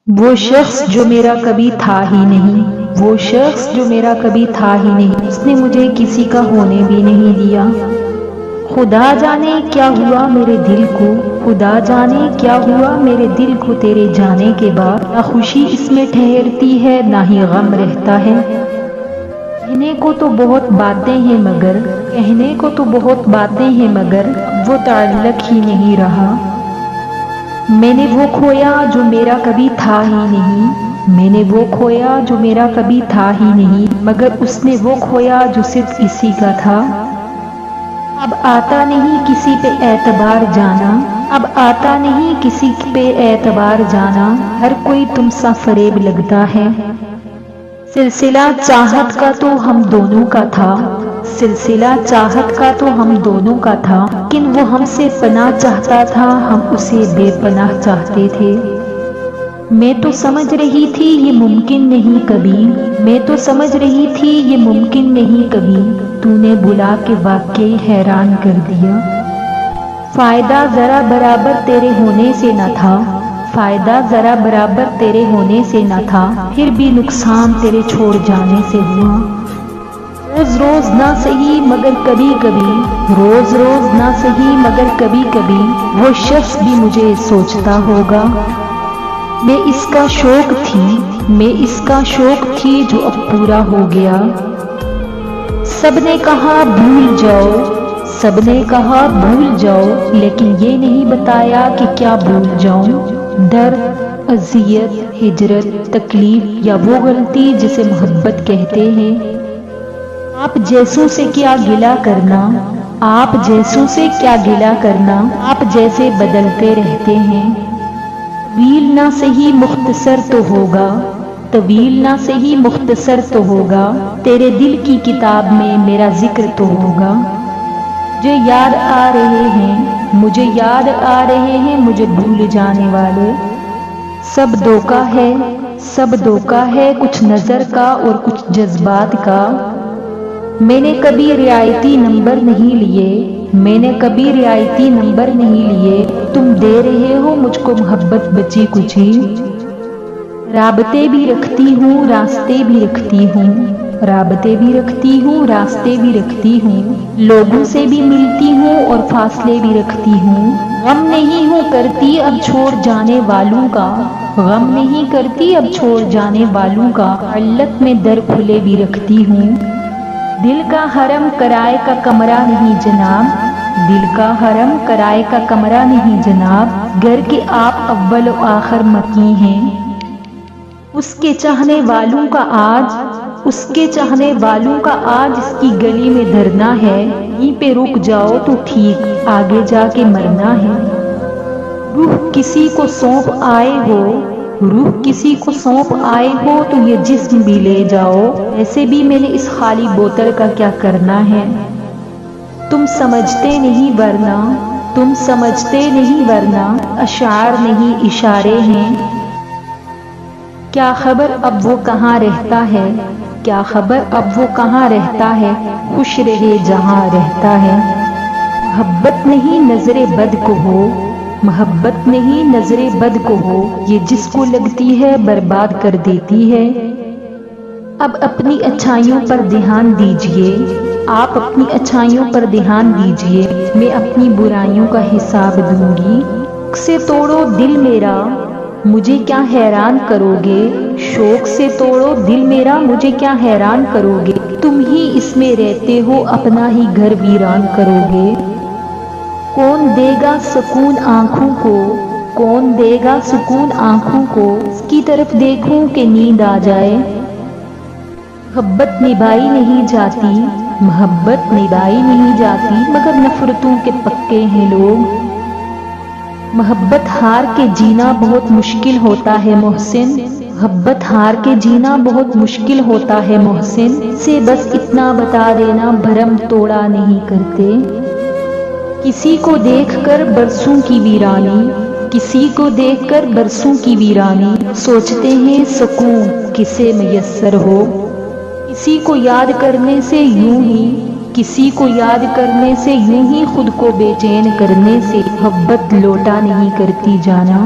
وہ شخص جو میرا کبھی تھا ہی نہیں، وہ شخص جو میرا کبھی تھا ہی نہیں، اس نے مجھے کسی کا ہونے بھی نہیں دیا۔ خدا جانے کیا ہوا میرے دل کو، خدا جانے کیا ہوا میرے دل کو تیرے جانے کے بعد، نہ خوشی اس میں ٹھہرتی ہے نہ ہی غم رہتا ہے۔ کہنے کو تو بہت باتیں ہیں مگر، کہنے کو تو بہت باتیں ہیں مگر وہ تعلق ہی نہیں رہا۔ میں نے وہ کھویا جو میرا کبھی تھا ہی نہیں، میں نے وہ کھویا جو میرا کبھی تھا ہی نہیں، مگر اس نے وہ کھویا جو صرف اسی کا تھا۔ اب آتا نہیں کسی پہ اعتبار جانا، اب آتا نہیں کسی پہ اعتبار جانا، ہر کوئی تم سا فریب لگتا ہے۔ سلسلہ چاہت کا تو ہم دونوں کا تھا، سلسلہ چاہت کا تو ہم دونوں کا تھا، لیکن وہ ہم سے پناہ چاہتا تھا، ہم اسے بے پناہ چاہتے تھے۔ میں تو سمجھ رہی تھی یہ ممکن نہیں کبھی، میں تو سمجھ رہی تھی یہ ممکن نہیں کبھی، تو نے بلا کے واقعی حیران کر دیا۔ فائدہ ذرا برابر تیرے ہونے سے نہ تھا، فائدہ ذرا برابر تیرے ہونے سے نہ تھا، پھر بھی نقصان تیرے چھوڑ جانے سے ہوا۔ روز روز نہ سہی مگر کبھی کبھی، روز روز نہ سہی مگر کبھی کبھی وہ شخص بھی مجھے سوچتا ہوگا۔ میں اس کا شوق تھی، میں اس کا شوق تھی جو اب پورا ہو گیا۔ سب نے کہا بھول جاؤ، سب نے کہا بھول جاؤ، لیکن یہ نہیں بتایا کہ کیا بھول جاؤں۔ درد، اذیت، ہجرت، تکلیف یا وہ غلطی جسے محبت کہتے ہیں۔ آپ جیسوں سے کیا گلہ کرنا، آپ جیسوں سے کیا گلہ کرنا، آپ جیسے بدلتے رہتے ہیں۔ طویل نہ سہی مختصر تو ہوگا، طویل نہ سہی مختصر تو ہوگا، تیرے دل کی کتاب میں میرا ذکر تو ہوگا۔ مجھے یاد آ رہے ہیں، مجھے یاد آ رہے ہیں مجھے بھول جانے والے۔ سب دھوکا ہے، سب دھوکا ہے، کچھ نظر کا اور کچھ جذبات کا۔ میں نے کبھی رعایتی نمبر نہیں لیے، میں نے کبھی رعایتی نمبر نہیں لیے، تم دے رہے ہو مجھ کو محبت بچی کچھی۔ رابطے بھی رکھتی ہوں، راستے بھی رکھتی ہوں، رابطے بھی رکھتی ہوں، راستے بھی رکھتی ہوں، لوگوں سے بھی ملتی ہوں اور فاصلے بھی رکھتی ہوں۔ غم نہیں ہوں کرتی اب چھوڑ جانے والوں کا، غم نہیں کرتی اب چھوڑ جانے والوں کا، علت میں در کھلے بھی رکھتی ہوں۔ دل کا حرم کرائے کا کمرہ نہیں جناب، دل کا حرم کرائے کا کمرہ نہیں جناب، گھر کے آپ اول و آخر مکی ہیں۔ اس کے چاہنے والوں کا آج، اس کے چاہنے والوں کا آج اس کی گلی میں دھرنا ہے، یہیں پہ رک جاؤ تو ٹھیک، آگے جا کے مرنا ہے۔ روح کسی کو سونپ آئے ہو، روح کسی کو سونپ آئے ہو تو یہ جسم بھی لے جاؤ، ایسے بھی میں نے اس خالی بوتل کا کیا کرنا ہے۔ تم سمجھتے نہیں ورنہ، تم سمجھتے نہیں ورنہ اشعار نہیں اشارے ہیں۔ کیا خبر اب وہ کہاں رہتا ہے، کیا خبر اب وہ کہاں رہتا ہے، خوش رہے جہاں رہتا ہے۔ محبت نہیں نظر بد کو ہو، محبت نہیں نظر بد کو ہو، یہ جس کو لگتی ہے برباد کر دیتی ہے۔ اب اپنی اچھائیوں پر دھیان دیجئے، آپ اپنی اچھائیوں پر دھیان دیجئے، میں اپنی برائیوں کا حساب دوں گی۔ شوق سے توڑو دل میرا، مجھے کیا حیران کرو گے، شوق سے توڑو دل میرا، مجھے کیا حیران کرو گے، تم ہی اس میں رہتے ہو اپنا ہی گھر ویران کرو گے۔ کون دے گا سکون آنکھوں کو، کون دے گا سکون آنکھوں کو، اس کی طرف دیکھوں کہ نیند آ جائے۔ محبت نبھائی نہیں جاتی، محبت نبھائی نہیں جاتی، مگر نفرتوں کے پکے ہیں لوگ۔ محبت ہار کے جینا بہت مشکل ہوتا ہے محسن، محبت ہار کے جینا بہت مشکل ہوتا ہے محسن، سے بس اتنا بتا دینا بھرم توڑا نہیں کرتے۔ کسی کو دیکھ کر برسوں کی ویرانی، کسی کو دیکھ کر برسوں کی ویرانی، سوچتے ہیں سکون کسے میسر ہو۔ کسی کو یاد کرنے سے یوں ہی، کسی کو یاد کرنے سے یوں ہی خود کو بے چین کرنے سے محبت لوٹا نہیں کرتی جانا۔